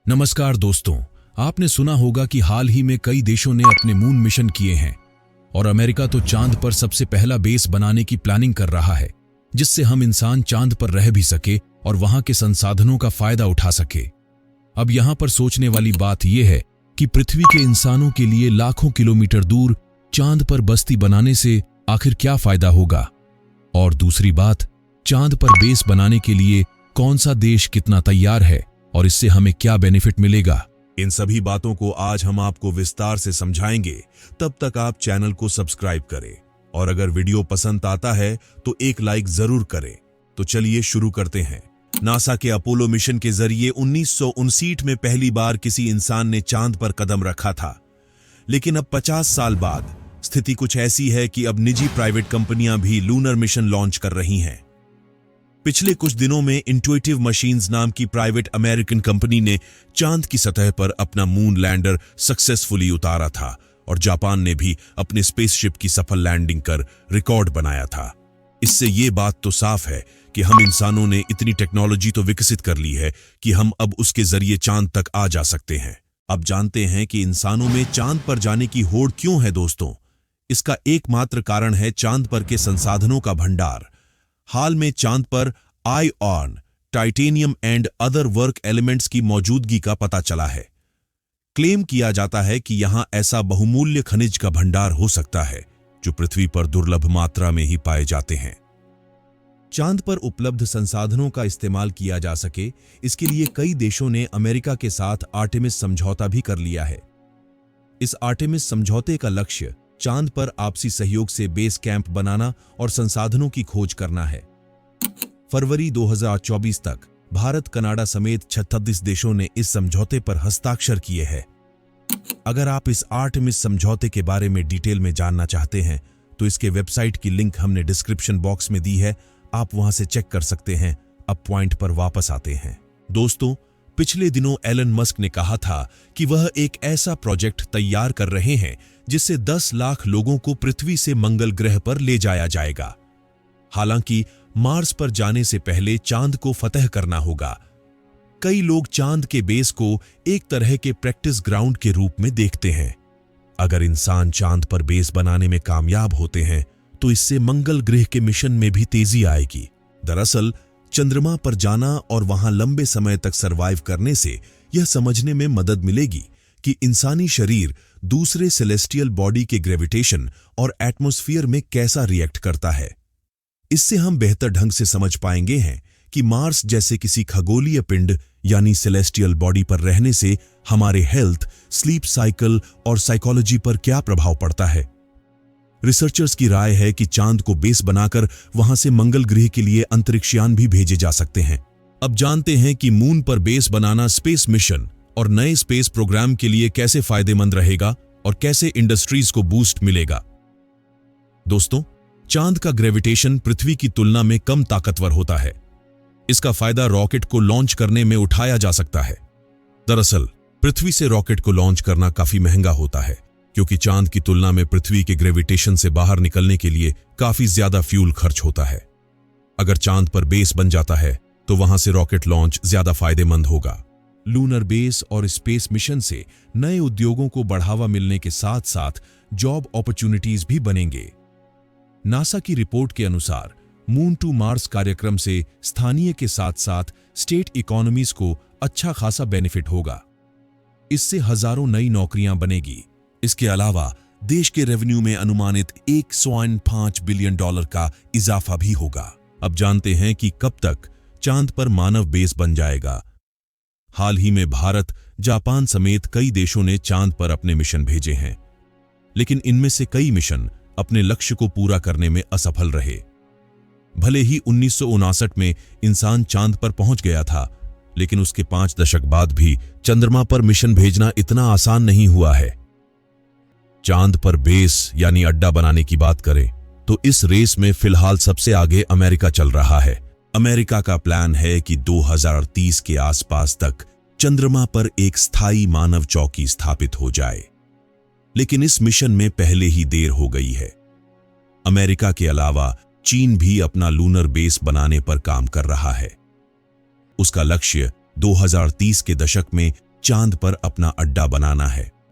नमस्कार दोस्तों, आपने सुना होगा कि हाल ही में कई देशों ने अपने मून मिशन किए हैं और अमेरिका तो चांद पर सबसे पहला बेस बनाने की प्लानिंग कर रहा है, जिससे हम इंसान चांद पर रह भी सके और वहां के संसाधनों का फायदा उठा सके। अब यहां पर सोचने वाली बात यह है कि पृथ्वी के इंसानों के लिए लाखों किलोमीटर दूर चांद पर बस्ती बनाने से आखिर क्या फायदा होगा, और दूसरी बात, चांद पर बेस बनाने के लिए कौन सा देश कितना तैयार है और इससे हमें क्या बेनिफिट मिलेगा। इन सभी बातों को आज हम आपको विस्तार से समझाएंगे। तब तक आप चैनल को सब्सक्राइब करें और अगर वीडियो पसंद आता है तो एक लाइक जरूर करें। तो चलिए शुरू करते हैं। नासा के अपोलो मिशन के जरिए 1959 में पहली बार किसी इंसान ने चांद पर कदम रखा था, लेकिन अब 50 साल बाद स्थिति कुछ ऐसी है कि अब निजी प्राइवेट कंपनियां भी लूनर मिशन लॉन्च कर रही हैं। पिछले कुछ दिनों में इंट्यूटिव मशीन्स नाम की प्राइवेट अमेरिकन कंपनी ने चांद की सतह पर अपना मून लैंडर सक्सेसफुली उतारा था और जापान ने भी अपने स्पेसशिप की सफल लैंडिंग कर रिकॉर्ड बनाया था। इससे ये बात तो साफ है कि हम इंसानों ने इतनी टेक्नोलॉजी तो विकसित कर ली है कि हम अब उसके जरिए चांद तक आ जा सकते हैं। अब जानते हैं कि इंसानों में चांद पर जाने की होड़ क्यों है दोस्तों। इसका एकमात्र कारण है चांद पर के संसाधनों का भंडार। हाल में चांद पर iron, titanium and other work elements की मौजूदगी का पता चला है। क्लेम किया जाता है कि यहां ऐसा बहुमूल्य खनिज का भंडार हो सकता है जो पृथ्वी पर दुर्लभ मात्रा में ही पाए जाते हैं। चांद पर उपलब्ध संसाधनों का इस्तेमाल किया जा सके, इसके लिए कई देशों ने अमेरिका के साथ आर्टेमिस समझौता भी कर लिया है। इस आर्टेमिस समझौते का लक्ष्य चांद पर आपसी सहयोग से बेस कैंप बनाना और संसाधनों की खोज करना है। फरवरी 2024 तक भारत, कनाडा समेत 36 देशों ने इस समझौते पर हस्ताक्षर किए हैं। अगर आप इस आर्टेमिस समझौते के बारे में डिटेल में जानना चाहते हैं तो इसके वेबसाइट की लिंक हमने डिस्क्रिप्शन बॉक्स में दी है, आप वहां से चेक कर सकते हैं। अब पॉइंट पर वापस आते हैं। दोस्तों, पिछले दिनों एलन मस्क ने कहा था कि वह एक ऐसा प्रोजेक्ट तैयार कर रहे हैं जिससे 10 लाख लोगों को पृथ्वी से मंगल ग्रह पर ले जाया जाएगा। हालांकि मार्स पर जाने से पहले चांद को फतह करना होगा। कई लोग चांद के बेस को एक तरह के प्रैक्टिस ग्राउंड के रूप में देखते हैं। अगर इंसान चांद पर बेस बनाने में कामयाब होते हैं तो इससे मंगल ग्रह के मिशन में भी तेजी आएगी। दरअसल चंद्रमा पर जाना और वहां लंबे समय तक सरवाइव करने से यह समझने में मदद मिलेगी कि इंसानी शरीर दूसरे सेलेस्टियल बॉडी के ग्रेविटेशन और एटमॉस्फेयर में कैसा रिएक्ट करता है। इससे हम बेहतर ढंग से समझ पाएंगे हैं कि मार्स जैसे किसी खगोलीय पिंड यानी सेलेस्टियल बॉडी पर रहने से हमारे हेल्थ, स्लीप साइकिल और साइकोलॉजी पर क्या प्रभाव पड़ता है। रिसर्चर्स की राय है कि चांद को बेस बनाकर वहां से मंगल ग्रह के लिए अंतरिक्षयान भी भेजे जा सकते हैं। अब जानते हैं कि मून पर बेस बनाना स्पेस मिशन और नए स्पेस प्रोग्राम के लिए कैसे फायदेमंद रहेगा और कैसे इंडस्ट्रीज को बूस्ट मिलेगा। दोस्तों, चांद का ग्रेविटेशन पृथ्वी की तुलना में कम ताकतवर होता है। इसका फायदा रॉकेट को लॉन्च करने में उठाया जा सकता है। दरअसल पृथ्वी से रॉकेट को लॉन्च करना काफी महंगा होता है, क्योंकि चांद की तुलना में पृथ्वी के ग्रेविटेशन से बाहर निकलने के लिए काफी ज्यादा फ्यूल खर्च होता है। अगर चांद पर बेस बन जाता है तो वहां से रॉकेट लॉन्च ज्यादा फायदेमंद होगा। लूनर बेस और स्पेस मिशन से नए उद्योगों को बढ़ावा मिलने के साथ साथ जॉब अपॉर्चुनिटीज भी बनेंगे। नासा की रिपोर्ट के अनुसार मून टू मार्स कार्यक्रम से स्थानीय के साथ साथ स्टेट इकोनॉमीज को अच्छा खासा बेनिफिट होगा। इससे हजारों नई नौकरियां बनेगी। इसके अलावा देश के रेवेन्यू में अनुमानित $1.5 बिलियन का इजाफा भी होगा। अब जानते हैं कि कब तक चांद पर मानव बेस बन जाएगा। हाल ही में भारत, जापान समेत कई देशों ने चांद पर अपने मिशन भेजे हैं, लेकिन इनमें से कई मिशन अपने लक्ष्य को पूरा करने में असफल रहे। भले ही 1959 में इंसान चांद पर पहुंच गया था, लेकिन उसके 5 दशक बाद भी चंद्रमा पर मिशन भेजना इतना आसान नहीं हुआ है। चांद पर बेस यानी अड्डा बनाने की बात करें तो इस रेस में फिलहाल सबसे आगे अमेरिका चल रहा है। अमेरिका का प्लान है कि 2030 के आसपास तक चंद्रमा पर एक स्थायी मानव चौकी स्थापित हो जाए, लेकिन इस मिशन में पहले ही देर हो गई है। अमेरिका के अलावा चीन भी अपना लूनर बेस बनाने पर काम कर रहा है। उसका लक्ष्य 2030 के दशक में चांद पर अपना अड्डा बनाना है।